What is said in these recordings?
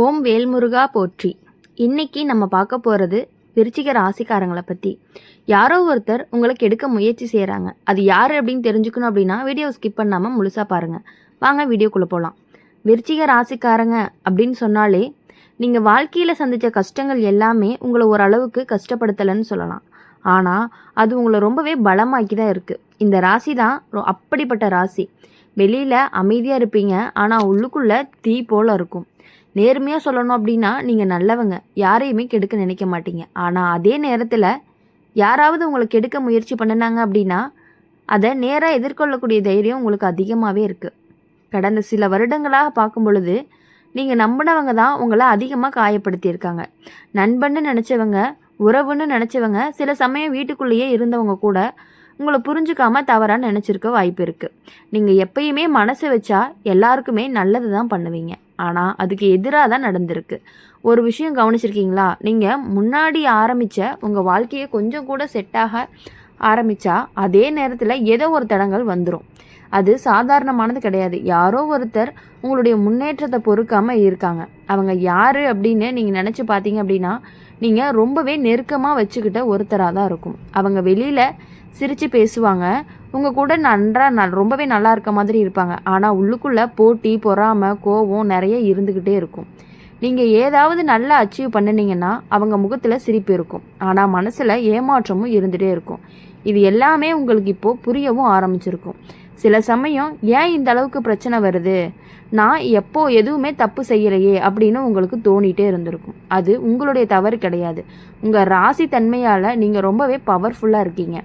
ஓம் வேல்முருகா போற்றி. இன்னைக்கு நம்ம பார்க்க போகிறது விருச்சிக ராசிக்காரங்களை பற்றி. யாரோ ஒருத்தர் உங்களுக்கு எடுக்க முயற்சி செய்கிறாங்க. அது யார் அப்படின்னு தெரிஞ்சுக்கணும் அப்படின்னா வீடியோ ஸ்கிப் பண்ணாமல் முழுசாக பாருங்கள். வாங்க வீடியோக்குள்ளே போகலாம். விருச்சிக ராசிக்காரங்க அப்படின்னு சொன்னாலே நீங்கள் வாழ்க்கையில் சந்தித்த கஷ்டங்கள் எல்லாமே உங்களை ஓரளவுக்கு கஷ்டப்படுத்தலைன்னு சொல்லலாம். ஆனால் அது உங்களை ரொம்பவே பலமாக்கி தான் இருக்குது. இந்த ராசி தான் அப்படிப்பட்ட ராசி. வெளியில் அமைதியாக இருப்பீங்க, ஆனால் உள்ளுக்குள்ளே தீ போல் இருக்கும். நேர்மையாக சொல்லணும் அப்படின்னா நீங்கள் நல்லவங்க, யாரையுமே கெடுக்க நினைக்க மாட்டீங்க. ஆனால் அதே நேரத்தில் யாராவது உங்களை கெடுக்க முயற்சி பண்ணினாங்க அப்படின்னா அதை நேராக எதிர்கொள்ளக்கூடிய தைரியம் உங்களுக்கு அதிகமாகவே இருக்குது. கடந்த சில வருடங்களாக பார்க்கும் பொழுது நீங்கள் நம்பினவங்க தான் உங்களை அதிகமாக காயப்படுத்தியிருக்காங்க. நண்பன்னு நினச்சவங்க, உறவுன்னு நினச்சவங்க, சில சமயம் வீட்டுக்குள்ளேயே இருந்தவங்க கூட உங்களை புரிஞ்சுக்காம தவறாக நினச்சிருக்க வாய்ப்பு இருக்குது. நீங்கள் எப்பயுமே மனசு வச்சா எல்லாருக்குமே நல்லது தான் பண்ணுவீங்க. ஆனால் அதுக்கு எதிராக தான் நடந்திருக்கு. ஒரு விஷயம் கவனிச்சிருக்கீங்களா? நீங்கள் முன்னாடி ஆரம்பித்த உங்கள் வாழ்க்கையை கொஞ்சம் கூட செட்டாக ஆரம்பித்தா அதே நேரத்தில் ஏதோ ஒரு தடங்கள் வந்துடும். அது சாதாரணமானது கிடையாது. யாரோ ஒருத்தர் உங்களுடைய முன்னேற்றத்தை பொறுக்காமல் இருக்காங்க. அவங்க யார் அப்படின்னு நீங்கள் நினச்சி பார்த்தீங்க அப்படின்னா நீங்கள் ரொம்பவே நெருக்கமாக வச்சுக்கிட்ட ஒருத்தராக தான் இருக்கும். அவங்க வெளியில் சிரித்து பேசுவாங்க, உங்கள் கூட ரொம்பவே நல்லா இருக்க மாதிரி இருப்பாங்க. ஆனால் உள்ளுக்குள்ளே போட்டி, பொறாமை, கோபம் நிறைய இருந்துக்கிட்டே இருக்கும். நீங்கள் ஏதாவது நல்லா அச்சீவ் பண்ணினீங்கன்னா அவங்க முகத்தில் சிரிப்பு இருக்கும், ஆனால் மனசில் ஏமாற்றமும் இருந்துகிட்டே இருக்கும். இது எல்லாமே உங்களுக்கு இப்போது புரியவும் ஆரம்பிச்சிருக்கும். சில சமயம் ஏன் இந்த அளவுக்கு பிரச்சனை வருது, நான் எதுவுமே தப்பு செய்யலையே அப்படின்னு உங்களுக்கு தோணிகிட்டே இருந்திருக்கும். அது உங்களுடைய தவறு கிடையாது. உங்கள் ராசி தன்மையால் நீங்கள் ரொம்பவே பவர்ஃபுல்லாக இருக்கீங்க.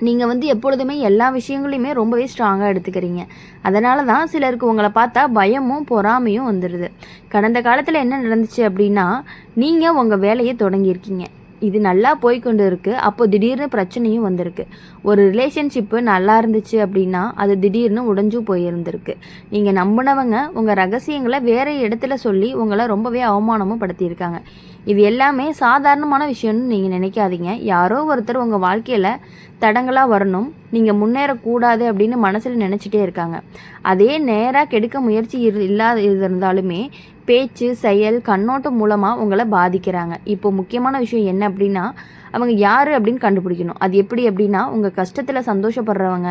நீங்கள் எப்பொழுதுமே எல்லா விஷயங்களையுமே ரொம்பவே ஸ்ட்ராங்காக எடுத்துக்கிறீங்க. அதனால தான் சிலருக்கு உங்களை பார்த்தா பயமும் பொறாமையும் வந்துடுது. கடந்த காலத்தில் என்ன நடந்துச்சு அப்படின்னா, நீங்கள் உங்கள் வேலையை தொடங்கியிருக்கீங்க, இது நல்லா போய்கொண்டு இருக்குது. அப்போ திடீர்னு பிரச்சனையும் வந்திருக்கு. ஒரு ரிலேஷன்ஷிப்பு நல்லா இருந்துச்சு அப்படின்னா அது திடீர்னு உடைஞ்சும் போயிருந்திருக்கு. நீங்கள் நம்பினவங்க உங்கள் ரகசியங்களை வேறு இடத்துல சொல்லி உங்களை ரொம்பவே அவமானமும் படுத்தியிருக்காங்க. இது எல்லாமே சாதாரணமான விஷயம்னு நீங்கள் நினைக்காதீங்க. யாரோ ஒருத்தர் உங்கள் வாழ்க்கையில் தடங்களாக வரணும், நீங்கள் முன்னேறக்கூடாது அப்படின்னு மனசில் நினச்சிட்டே இருக்காங்க. அதே நேராக கெடுக்க முயற்சி இருந்தாலுமே பேச்சு, செயல், கண்ணோட்டம் மூலமாக உங்களை பாதிக்கிறாங்க. இப்போ முக்கியமான விஷயம் என்ன அப்படின்னா, அவங்க யார் அப்படின்னு கண்டுபிடிக்கணும். அது எப்படி அப்படின்னா, உங்கள் கஷ்டத்தில் சந்தோஷப்படுறவங்க,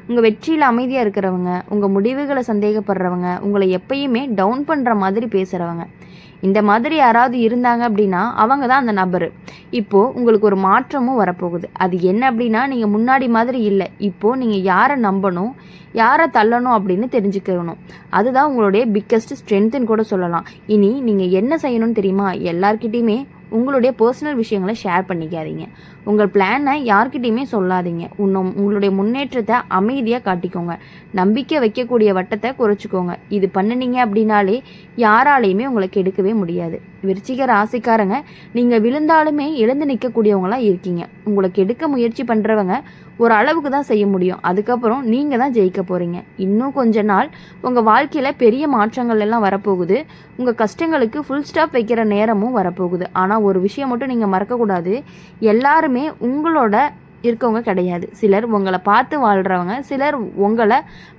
உங்கள் வெற்றியில் அமைதியாக இருக்கிறவங்க, உங்கள் முடிவுகளை சந்தேகப்படுறவங்க, உங்களை எப்பயுமே டவுன் பண்ணுற மாதிரி பேசுகிறவங்க, இந்த மாதிரி யாராவது இருந்தாங்க அப்படின்னா அவங்க தான் அந்த நபர். இப்போது உங்களுக்கு ஒரு மாற்றமும் வரப்போகுது. அது என்ன அப்படின்னா, நீங்கள் முன்னாடி மாதிரி இல்லை. இப்போது நீங்கள் யாரை நம்பணும், யாரை தள்ளணும் அப்படின்னு தெரிஞ்சுக்கணும். அதுதான் உங்களுடைய பிக்கஸ்ட் ஸ்ட்ரென்த்துன்னு கூட சொல்லலாம். இனி நீங்கள் என்ன செய்யணும்னு தெரியுமா? எல்லார்கிட்டையுமே உங்களுடைய பர்சனல் விஷயங்களை ஷேர் பண்ணிக்காதீங்க. உங்கள் பிளானை யார்கிட்டையுமே சொல்லாதீங்க. உங்களுடைய முன்னேற்றத்தை அமைதியாக காட்டிக்கோங்க. நம்பிக்கை வைக்கக்கூடிய வட்டத்தை குறைச்சிக்கோங்க. இது பண்ணினீங்க அப்படின்னாலே யாராலையுமே உங்களை கெடுக்கவே முடியாது. விருச்சிக ராசிக்காரங்க, நீங்கள் விழுந்தாலுமே எழுந்து நிற்கக்கூடியவங்களாக இருக்கீங்க. உங்களை கெடுக்க முயற்சி பண்ணுறவங்க ஒரு அளவுக்கு தான் செய்ய முடியும். அதுக்கப்புறம் நீங்கள் தான் ஜெயிக்க போகிறீங்க. இன்னும் கொஞ்ச நாள் உங்கள் வாழ்க்கையில் பெரிய மாற்றங்கள் எல்லாம் வரப்போகுது. உங்கள் கஷ்டங்களுக்கு ஃபுல் ஸ்டாப் வைக்கிற நேரமும் வரப்போகுது. ஆனால் ஒரு விஷயம் மட்டும் நீங்கள் மறக்கக்கூடாது, எல்லாருமே உங்களோட இருக்கவங்க கிடையாது. சிலர் உங்களை பார்த்து வாழ்கிறவங்க, சிலர் உங்களை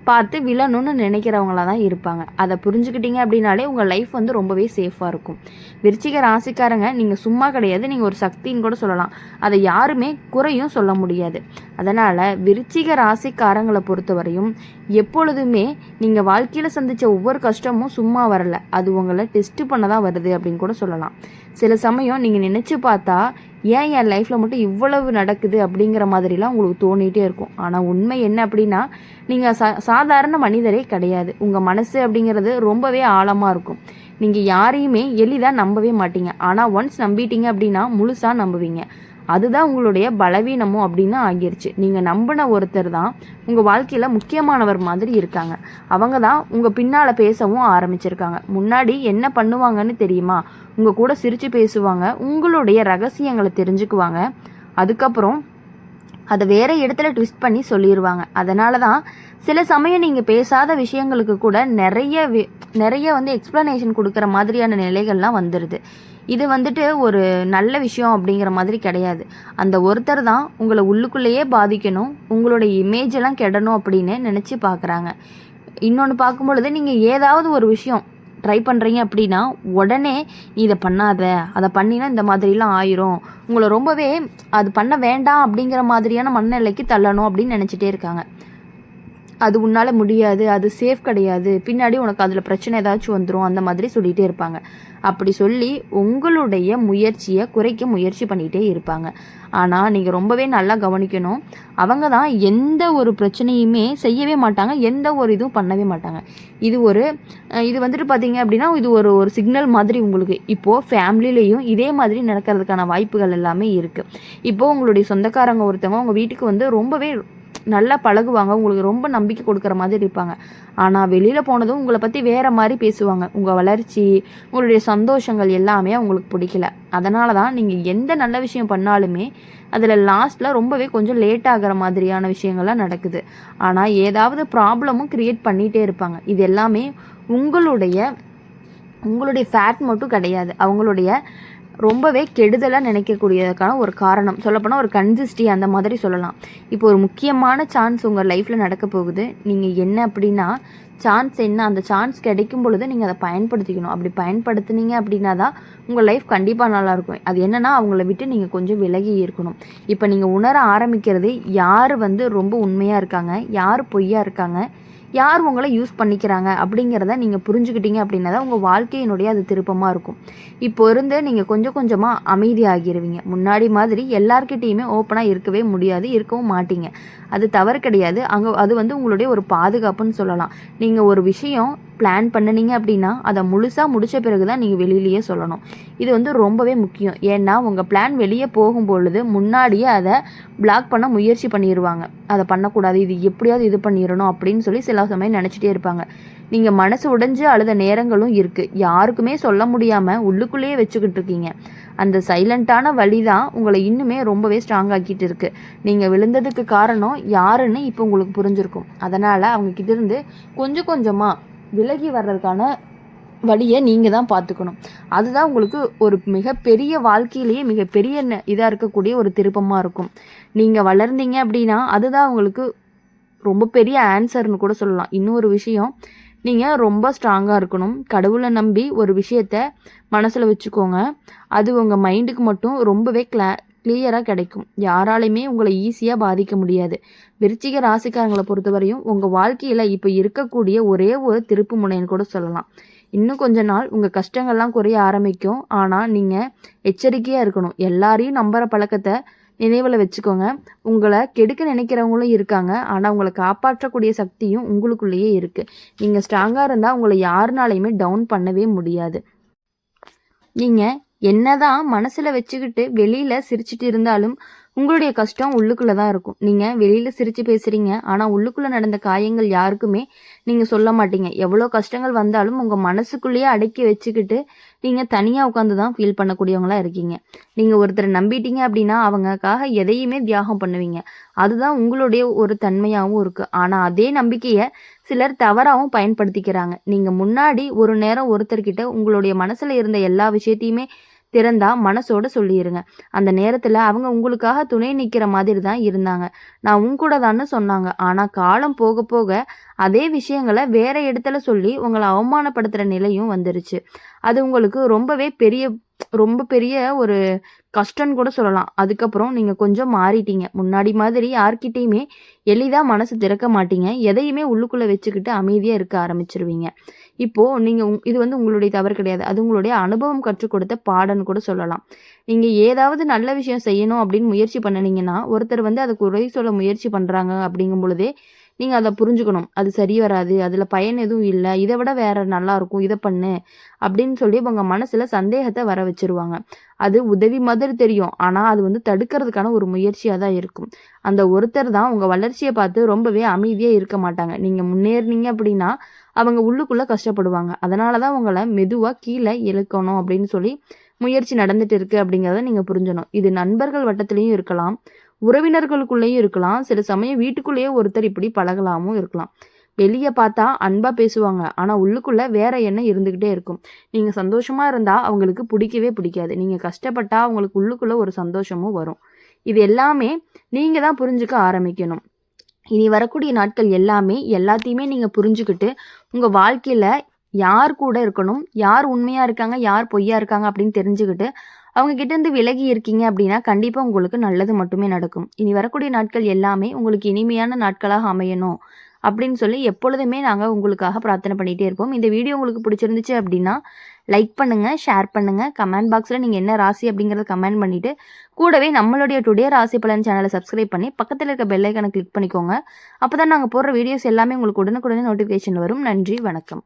பார்த்து விழணும்னு நினைக்கிறவங்களாக தான் இருப்பாங்க. அதை புரிஞ்சுக்கிட்டீங்க அப்படின்னாலே உங்கள் லைஃப் ரொம்பவே சேஃபாக இருக்கும். விருச்சிக ராசிக்காரங்க, நீங்கள் சும்மா கிடையாது, நீங்கள் ஒரு சக்தின்னு கூட சொல்லலாம். அதை யாருமே குறையும் சொல்ல முடியாது. அதனால் விருச்சிக ராசிக்காரங்களை பொறுத்தவரையும் எப்பொழுதுமே நீங்கள் வாழ்க்கையில் சந்தித்த ஒவ்வொரு கஷ்டமும் சும்மா வரலை, அது உங்களை டெஸ்ட்டு பண்ண தான் வருது அப்படின்னு கூட சொல்லலாம். சில சமயம் நீங்கள் நினச்சி பார்த்தா ஏன் என் லைஃப்பில் மட்டும் இவ்வளவு நடக்குது அப்படிங்கிற மாதிரிலாம் உங்களுக்கு தோணிகிட்டே இருக்கும். ஆனால் உண்மை என்ன அப்படின்னா, நீங்கள் சாதாரண மனிதரே கிடையாது. உங்கள் மனசு அப்படிங்கிறது ரொம்பவே ஆழமாக இருக்கும். நீங்கள் யாரையுமே எளிதாக நம்பவே மாட்டீங்க. ஆனால் ஒன்ஸ் நம்பிட்டீங்க அப்படின்னா முழுசாக நம்புவீங்க. அதுதான் உங்களுடைய பலவீனமும் அப்படின்னு ஆகிருச்சு. நீங்கள் நம்பின ஒருத்தர் தான் உங்கள் வாழ்க்கையில் முக்கியமானவர் மாதிரி இருக்காங்க. அவங்க தான் உங்கள் பின்னால் பேசவும் ஆரம்பிச்சிருக்காங்க. முன்னாடி என்ன பண்ணுவாங்கன்னு தெரியுமா? உங்கள் கூட சிரித்து பேசுவாங்க, உங்களுடைய ரகசியங்களை தெரிஞ்சுக்குவாங்க, அதுக்கப்புறம் அதை வேறு இடத்துல ட்விஸ்ட் பண்ணி சொல்லிடுவாங்க. அதனால தான் சில சமயம் நீங்கள் பேசாத விஷயங்களுக்கு கூட நிறைய எக்ஸ்ப்ளனேஷன் கொடுக்குற மாதிரியான நிலைகள்லாம் வந்துடுது. இது ஒரு நல்ல விஷயம் அப்படிங்கிற மாதிரி கிடையாது. அந்த ஒருத்தர் தான் உங்களை உள்ளுக்குள்ளேயே பாதிக்கணும், உங்களுடைய இமேஜெல்லாம் கெடணும் அப்படின்னு நினச்சி பார்க்குறாங்க. இன்னொன்று பார்க்கும்பொழுது நீங்கள் ஏதாவது ஒரு விஷயம் ட்ரை பண்ணுறீங்க அப்படின்னா உடனே நீ இதை பண்ணாத, அதை பண்ணினா இந்த மாதிரிலாம் ஆயிரும், உங்களை ரொம்பவே அது பண்ண வேண்டாம் அப்படிங்கிற மாதிரியான மனநிலைக்கு தள்ளணும் அப்படின்னு நினச்சிட்டே இருக்காங்க. அது உன்னால் முடியாது, அது சேஃப் கிடையாது, பின்னாடி உனக்கு அதில் பிரச்சனை ஏதாச்சும் வந்துடும், அந்த மாதிரி சொல்லிகிட்டே இருப்பாங்க. அப்படி சொல்லி உங்களுடைய முயற்சியை குறைக்க முயற்சி பண்ணிகிட்டே இருப்பாங்க. ஆனால் நீங்கள் ரொம்பவே நல்லா கவனிக்கணும், அவங்க தான் எந்த ஒரு பிரச்சனையுமே செய்யவே மாட்டாங்க, எந்த ஒரு இதுவும் பண்ணவே மாட்டாங்க. இது வந்துட்டு பார்த்தீங்க அப்படின்னா இது ஒரு சிக்னல் மாதிரி உங்களுக்கு. இப்போது ஃபேமிலியிலையும் இதே மாதிரி நடக்கிறதுக்கான வாய்ப்புகள் எல்லாமே இருக்குது. இப்போது உங்களுடைய சொந்தக்காரங்க ஒருத்தவங்க உங்கள் வீட்டுக்கு வந்து ரொம்பவே நல்லா பழகுவாங்க, உங்களுக்கு ரொம்ப நம்பிக்கை கொடுக்குற மாதிரி இருப்பாங்க. ஆனால் வெளியில் போனதும் உங்களை பற்றி வேறு மாதிரி பேசுவாங்க. உங்கள் வளர்ச்சி, உங்களுடைய சந்தோஷங்கள் எல்லாமே அவங்களுக்கு பிடிக்கல. அதனால தான் நீங்கள் எந்த நல்ல விஷயம் பண்ணாலுமே அதில் லாஸ்ட்டில் ரொம்பவே கொஞ்சம் லேட் ஆகிற மாதிரியான விஷயங்கள்லாம் நடக்குது. ஆனால் ஏதாவது ப்ராப்ளமும் க்ரியேட் பண்ணிகிட்டே இருப்பாங்க. இது எல்லாமே உங்களுடைய ஃபேட் மட்டும் கிடையாது, அவங்களுடைய ரொம்பவே கெடுதலாக நினைக்கக்கூடியதுக்கான ஒரு காரணம். சொல்லப்போனால் ஒரு கன்சிஸ்டி அந்த மாதிரி சொல்லலாம். இப்போ ஒரு முக்கியமான சான்ஸ் உங்கள் லைஃப்பில் நடக்க போகுது. நீங்கள் என்ன அப்படின்னா சான்ஸ் என்ன, அந்த சான்ஸ் கிடைக்கும் பொழுது நீங்கள் அதை பயன்படுத்திக்கணும். அப்படி பயன்படுத்துனீங்க அப்படின்னா தான் உங்கள் லைஃப் கண்டிப்பாக நல்லாயிருக்கும். அது என்னென்னா அவங்கள விட்டு நீங்கள் கொஞ்சம் விலகி இருக்கணும். இப்போ நீங்கள் உணர ஆரம்பிக்கிறது யார் வந்து ரொம்ப உண்மையாக இருக்காங்க, யார் பொய்யா இருக்காங்க, யார் உங்களை யூஸ் பண்ணிக்கிறாங்க அப்படிங்கிறத நீங்கள் புரிஞ்சுக்கிட்டீங்க அப்படின்னா தான் உங்கள் வாழ்க்கையினுடைய அது திருப்பமாக இருக்கும். இப்போ இருந்து நீங்கள் கொஞ்சம் கொஞ்சமாக அமைதியாகிடுவீங்க. முன்னாடி மாதிரி எல்லார்கிட்டையுமே ஓப்பனாக இருக்கவே முடியாது, இருக்கவும் மாட்டீங்க. அது தவறு கிடையாது. அது வந்து உங்களுடைய ஒரு பாதுகாப்புன்னு சொல்லலாம். நீங்கள் ஒரு விஷயம் பிளான் பண்ணினீங்க அப்படின்னா அதை முழுசாக முடித்த பிறகு தான் நீங்கள் வெளியிலேயே சொல்லணும். இது வந்து ரொம்பவே முக்கியம். ஏன்னா உங்கள் பிளான் வெளியே போகும்பொழுது முன்னாடியே அதை பிளாக் பண்ண முயற்சி பண்ணிடுவாங்க. அதை பண்ணக்கூடாது, இது எப்படியாவது இது பண்ணிடணும் அப்படின்னு சொல்லி சில சமயம் நினச்சிட்டே இருப்பாங்க. நீங்கள் மனசு உடைஞ்சு அழுத நேரங்களும் இருக்குது. யாருக்குமே சொல்ல முடியாமல் உள்ளுக்குள்ளேயே வச்சுக்கிட்டு இருக்கீங்க. அந்த சைலண்ட்டான வழி தான் உங்களை இன்னுமே ரொம்பவே ஸ்ட்ராங் ஆக்கிட்டு இருக்குது. நீங்கள் விழுந்ததுக்கு காரணம் யாருன்னு இப்போ உங்களுக்கு புரிஞ்சிருக்கும். அதனால் அவங்கக்கிட்ட இருந்து கொஞ்சம் கொஞ்சமாக விலகி வர்றதுக்கான வழியை நீங்கள் தான் பார்த்துக்கணும். அதுதான் உங்களுக்கு ஒரு மிகப்பெரிய வாழ்க்கையிலேயே மிகப்பெரிய இதாக இருக்கக்கூடிய ஒரு திருப்பமாக இருக்கும். நீங்கள் வளர்ந்தீங்க அப்படின்னா அதுதான் உங்களுக்கு ரொம்ப பெரிய ஆன்சர்னு கூட சொல்லலாம். இன்னொரு விஷயம், நீங்கள் ரொம்ப ஸ்ட்ராங்காக இருக்கணும். கடவுளை நம்பி ஒரு விஷயத்த மனசில் வச்சுக்கோங்க. அது உங்கள் மைண்டுக்கு மட்டும் ரொம்பவே கிளியராக கிடைக்கும். யாராலையுமே உங்களை ஈஸியாக பாதிக்க முடியாது. விருச்சிக ராசிக்காரங்களை பொறுத்தவரையும் உங்கள் வாழ்க்கையில் இப்போ இருக்கக்கூடிய ஒரே ஒரு திருப்பு முனைன்னு கூட சொல்லலாம். இன்னும் கொஞ்ச நாள் உங்கள் கஷ்டங்கள்லாம் குறைய ஆரம்பிக்கும். ஆனால் நீங்கள் எச்சரிக்கையாக இருக்கணும். எல்லாரையும் நம்புகிற பழக்கத்தை நினைவில் வச்சுக்கோங்க. உங்களை கெடுக்க நினைக்கிறவங்களும் இருக்காங்க, ஆனால் உங்களை காப்பாற்றக்கூடிய சக்தியும் உங்களுக்குள்ளேயே இருக்குது. நீங்கள் ஸ்ட்ராங்காக இருந்தால் உங்களை யாருனாலையுமே டவுன் பண்ணவே முடியாது. நீங்கள் என்னதான் மனசில் வச்சுக்கிட்டு வெளியில் சிரிச்சிட்டு இருந்தாலும் உங்களுடைய கஷ்டம் உள்ளுக்குள்ளே தான் இருக்கும். நீங்கள் வெளியில் சிரித்து பேசுகிறீங்க, ஆனால் உள்ளுக்குள்ளே நடந்த காயங்கள் யாருக்குமே நீங்கள் சொல்ல மாட்டீங்க. எவ்வளோ கஷ்டங்கள் வந்தாலும் உங்கள் மனசுக்குள்ளேயே அடக்கி வச்சுக்கிட்டு நீங்கள் தனியாக உட்காந்து தான் ஃபீல் பண்ணக்கூடியவங்களாக இருக்கீங்க. நீங்கள் ஒருத்தரை நம்பிட்டீங்க அப்படின்னா அவங்களுக்காக எதையுமே தியாகம் பண்ணுவீங்க. அதுதான் உங்களுடைய ஒரு தன்மையாகவும் இருக்குது. ஆனால் அதே நம்பிக்கையை சிலர் தவறாகவும் பயன்படுத்திக்கிறாங்க. நீங்கள் முன்னாடி ஒரு நேரம் ஒருத்தர்கிட்ட உங்களுடைய மனசில் இருந்த எல்லா விஷயத்தையுமே திறந்தா மனசோட சொல்லிடுங்க. அந்த நேரத்தில் அவங்க உங்களுக்காக துணை நிற்கிற மாதிரி தான் இருந்தாங்க. நான் உங்கூட தான்னு சொன்னாங்க. ஆனால் காலம் போக போக அதே விஷயங்களை வேற இடத்துல சொல்லி உங்களை அவமானப்படுத்துகிற நிலையும் வந்துருச்சு. அது உங்களுக்கு ரொம்ப பெரிய ஒரு கஷ்டம்னு கூட சொல்லலாம். அதுக்கப்புறம் நீங்கள் கொஞ்சம் மாறிட்டீங்க. முன்னாடி மாதிரி யார்கிட்டையுமே எளிதாக மனசு திறக்க மாட்டீங்க. எதையுமே உள்ளுக்குள்ளே வச்சுக்கிட்டு அமைதியாக இருக்க ஆரம்பிச்சிருவீங்க. இப்போது நீங்கள் இது வந்து உங்களுடைய தவறு கிடையாது. அது உங்களுடைய அனுபவம் கற்றுக் கொடுத்த பாடம்னு கூட சொல்லலாம். நீங்கள் ஏதாவது நல்ல விஷயம் செய்யணும் அப்படின்னு முயற்சி பண்ணினீங்கன்னா ஒருத்தர் வந்து அதுக்கு உதவி சொல்ல முயற்சி பண்ணுறாங்க அப்படிங்கும் பொழுதே நீங்கள் அதை புரிஞ்சுக்கணும். அது சரி வராது, அதில் பயன் எதுவும் இல்லை, இதை விட வேறு நல்லாயிருக்கும், இதை பண்ணு அப்படின்னு சொல்லி உங்கள் மனசில் சந்தேகத்தை வர வச்சுருவாங்க. அது உதவி மாதிரி தெரியும், ஆனால் அது வந்து தடுக்கிறதுக்கான ஒரு முயற்சியாக தான் இருக்கும். அந்த ஒருத்தர் தான் உங்கள் வளர்ச்சியை பார்த்து ரொம்பவே அமைதியாக இருக்க மாட்டாங்க. நீங்கள் முன்னேறினீங்க அப்படின்னா அவங்க உள்ளுக்குள்ளே கஷ்டப்படுவாங்க. அதனால தான் உங்களை மெதுவாக கீழே இழுக்கணும் அப்படின்னு சொல்லி முயற்சி நடந்துட்டு இருக்குது அப்படிங்கிறத நீங்கள் புரிஞ்சணும். இது நண்பர்கள் வட்டத்துலேயும் இருக்கலாம், உறவினர்களுக்குள்ளேயும் இருக்கலாம், சில சமயம் வீட்டுக்குள்ளேயே ஒருத்தர் இப்படி பழகலாமும் இருக்கலாம். வெளியே பார்த்தா அன்பாக பேசுவாங்க, ஆனால் உள்ளுக்குள்ளே வேற எண்ணம் இருந்துக்கிட்டே இருக்கும். நீங்கள் சந்தோஷமாக இருந்தால் அவங்களுக்கு பிடிக்கவே பிடிக்காது. நீங்கள் கஷ்டப்பட்டால் அவங்களுக்கு உள்ளுக்குள்ளே ஒரு சந்தோஷமும் வரும். இது எல்லாமே நீங்கள் தான் புரிஞ்சுக்க ஆரம்பிக்கணும். இனி வரக்கூடிய நாட்கள் எல்லாத்தையுமே நீங்கள் புரிஞ்சுக்கிட்டு உங்கள் வாழ்க்கையில் யார் கூட இருக்கணும், யார் உண்மையாக இருக்காங்க, யார் பொய்யா இருக்காங்க அப்படின்னு தெரிஞ்சுக்கிட்டு அவங்க கிட்டேருந்து விலகி இருக்கீங்க அப்படின்னா கண்டிப்பாக உங்களுக்கு நல்லது மட்டுமே நடக்கும். இனி வரக்கூடிய நாட்கள் எல்லாமே உங்களுக்கு இனிமையான நாட்களாக அமையணும் அப்படின்னு சொல்லி எப்பொழுதுமே நாங்கள் உங்களுக்காக பிரார்த்தனை பண்ணிகிட்டே இருப்போம். இந்த வீடியோ உங்களுக்கு பிடிச்சிருந்துச்சு அப்படின்னா லைக் பண்ணுங்கள், ஷேர் பண்ணுங்கள், கமெண்ட் பாக்ஸில் நீங்கள் என்ன ராசி அப்படிங்கிறத கமெண்ட் பண்ணிவிட்டு கூடவே நம்மளுடைய டுடே ராசி பலன் சேனலை சப்ஸ்கிரைப் பண்ணி பக்கத்தில் இருக்க பெல் ஐக்கானை கிளிக் பண்ணிக்கோங்க. அப்போ தான் நாங்கள் போடுற வீடியோஸ் எல்லாமே உங்களுக்கு உடனுக்குடனே நோட்டிஃபிகேஷன் வரும். நன்றி, வணக்கம்.